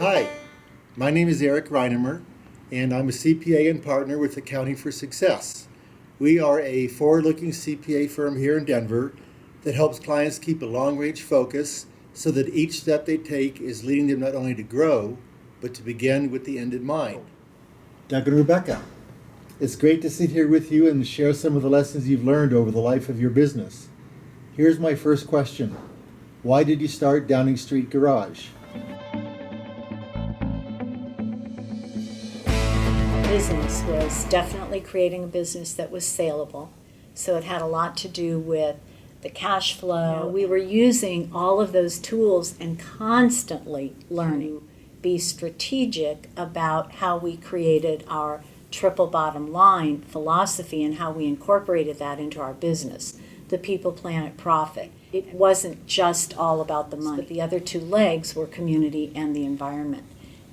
Hi, my name is Eric Reinemer, and I'm a CPA and partner with Accounting for Success. We are a forward-looking CPA firm here in Denver that helps clients keep a long-range focus so that each step they take is leading them not only to grow, but to begin with the end in mind. Doug and Rebecca, it's great to sit here with you and share some of the lessons you've learned over the life of your business. Here's my first question. Why did you start Downing Street Garage? Business was definitely creating a business that was saleable. So it had a lot to do with the cash flow. We were using all of those tools and constantly learning, be strategic about how we created our triple bottom line philosophy and how we incorporated that into our business, the people, planet, profit. It wasn't just all about the money, but the other two legs were community and the environment.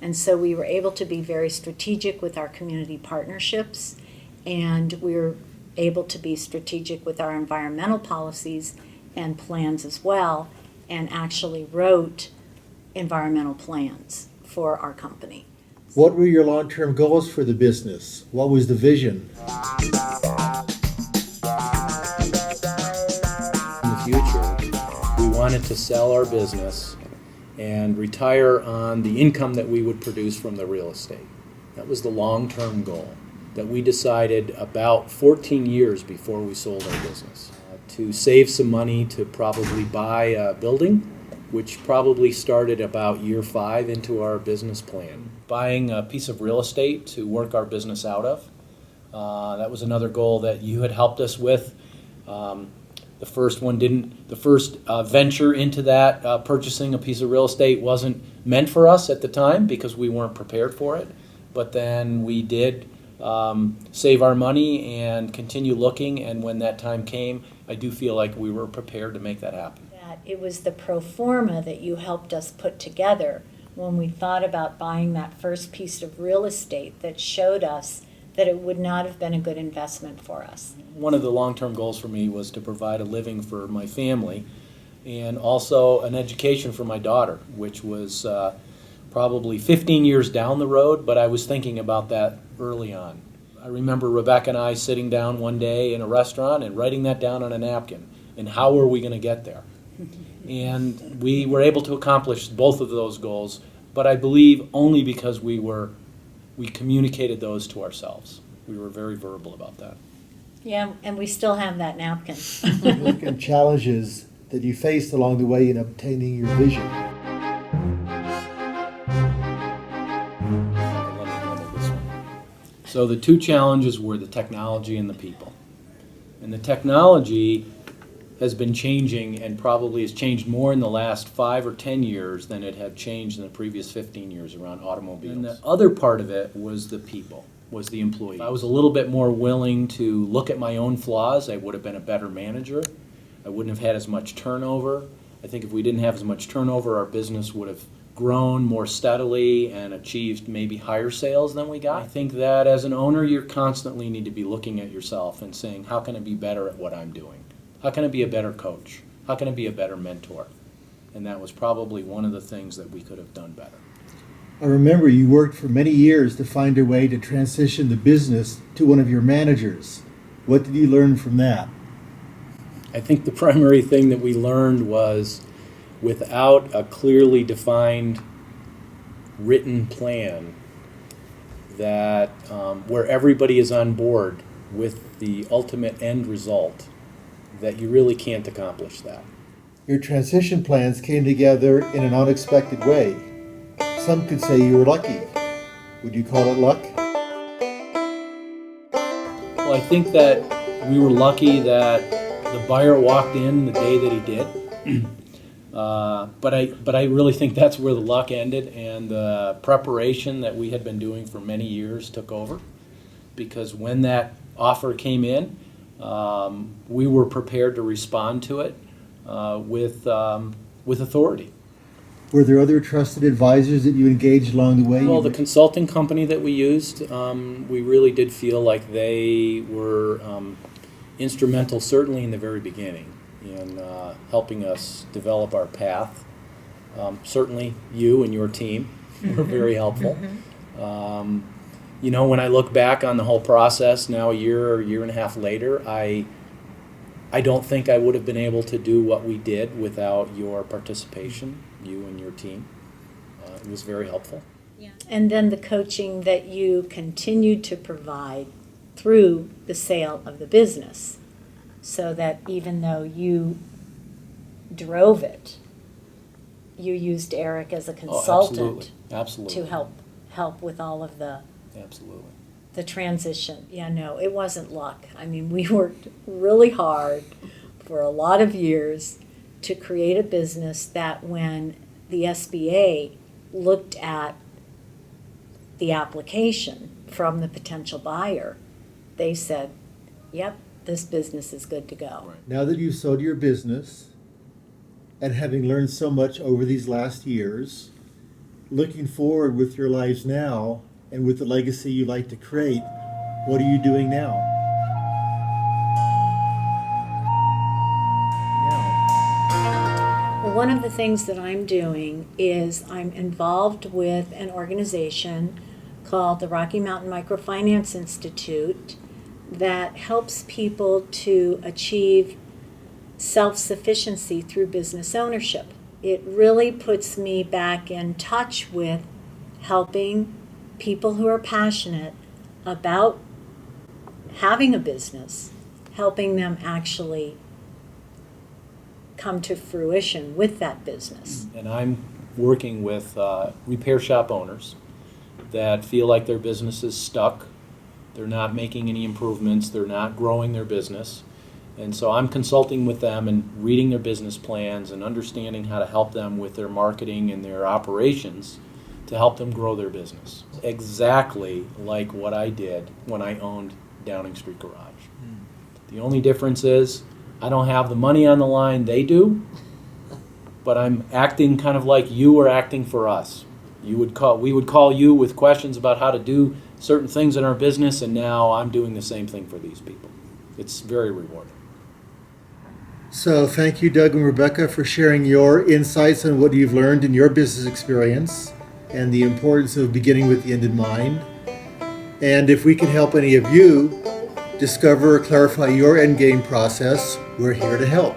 And so we were able to be very strategic with our community partnerships, and we were able to be strategic with our environmental policies and plans as well, and actually wrote environmental plans for our company. What were your long-term goals for the business? What was the vision? In the future, we wanted to sell our business and retire on the income that we would produce from the real estate. That was the long-term goal that we decided about 14 years before we sold our business. To save some money to probably buy a building, which probably started about year 5 into our business plan. Buying a piece of real estate to work our business out of. That was another goal that you had helped us with. The first venture into that, purchasing a piece of real estate, wasn't meant for us at the time because we weren't prepared for it. But then we did save our money and continue looking, and when that time came, I do feel like we were prepared to make that happen. It was the pro forma that you helped us put together when we thought about buying that first piece of real estate that showed us that it would not have been a good investment for us. One of the long-term goals for me was to provide a living for my family and also an education for my daughter, which was probably 15 years down the road, but I was thinking about that early on. I remember Rebecca and I sitting down one day in a restaurant and writing that down on a napkin, and how are we going to get there? And we were able to accomplish both of those goals, but I believe only because we communicated those to ourselves. We were very verbal about that. Yeah, and we still have that napkin. Significant challenges that you faced along the way in obtaining your vision. So the two challenges were the technology and the people. And the technology has been changing and probably has changed more in the last 5 or 10 years than it had changed in the previous 15 years around automobiles. And the other part of it was the people, was the employee. If I was a little bit more willing to look at my own flaws, I would have been a better manager. I wouldn't have had as much turnover. I think if we didn't have as much turnover, our business would have grown more steadily and achieved maybe higher sales than we got. I think that as an owner, you constantly need to be looking at yourself and saying, how can I be better at what I'm doing? How can I be a better coach? How can I be a better mentor? And that was probably one of the things that we could have done better. I remember you worked for many years to find a way to transition the business to one of your managers. What did you learn from that? I think the primary thing that we learned was without a clearly defined written plan that where everybody is on board with the ultimate end result, that you really can't accomplish that. Your transition plans came together in an unexpected way. Some could say you were lucky. Would you call it luck? Well, I think that we were lucky that the buyer walked in the day that he did. But I really think that's where the luck ended, and the preparation that we had been doing for many years took over. Because when that offer came in, we were prepared to respond to it with authority. Were there other trusted advisors that you engaged along the way? Well, the consulting company that we used, we really did feel like they were instrumental, certainly in the very beginning, in helping us develop our path. Certainly you and your team. were very helpful. You know, when I look back on the whole process now, a year and a half later, I don't think I would have been able to do what we did without your participation, you and your team. It was very helpful. And then the coaching that you continued to provide through the sale of the business, so that even though you drove it, you used Eric as a Oh, consultant absolutely. to help with all of the Absolutely. transition. Yeah, no, it wasn't luck. I mean, we worked really hard for a lot of years to create a business that when the SBA looked at the application from the potential buyer, they said, yep, this business is good to go. Right. Now that you've sold your business and having learned so much over these last years, looking forward with your lives now and with the legacy you like to create, what are you doing now? Well, one of the things that I'm doing is I'm involved with an organization called the Rocky Mountain Microfinance Institute that helps people to achieve self-sufficiency through business ownership. It really puts me back in touch with helping people who are passionate about having a business, helping them actually come to fruition with that business. And I'm working with repair shop owners that feel like their business is stuck. They're not making any improvements. They're not growing their business. And so I'm consulting with them and reading their business plans and understanding how to help them with their marketing and their operations to help them grow their business. Exactly like what I did when I owned Downing Street Garage. The only difference is I don't have the money on the line, they do, but I'm acting kind of like you were acting for us. We would call you with questions about how to do certain things in our business, and now I'm doing the same thing for these people. It's very rewarding. So thank you, Doug and Rebecca, for sharing your insights on what you've learned in your business experience and the importance of beginning with the end in mind. And if we can help any of you discover or clarify your end game process, we're here to help.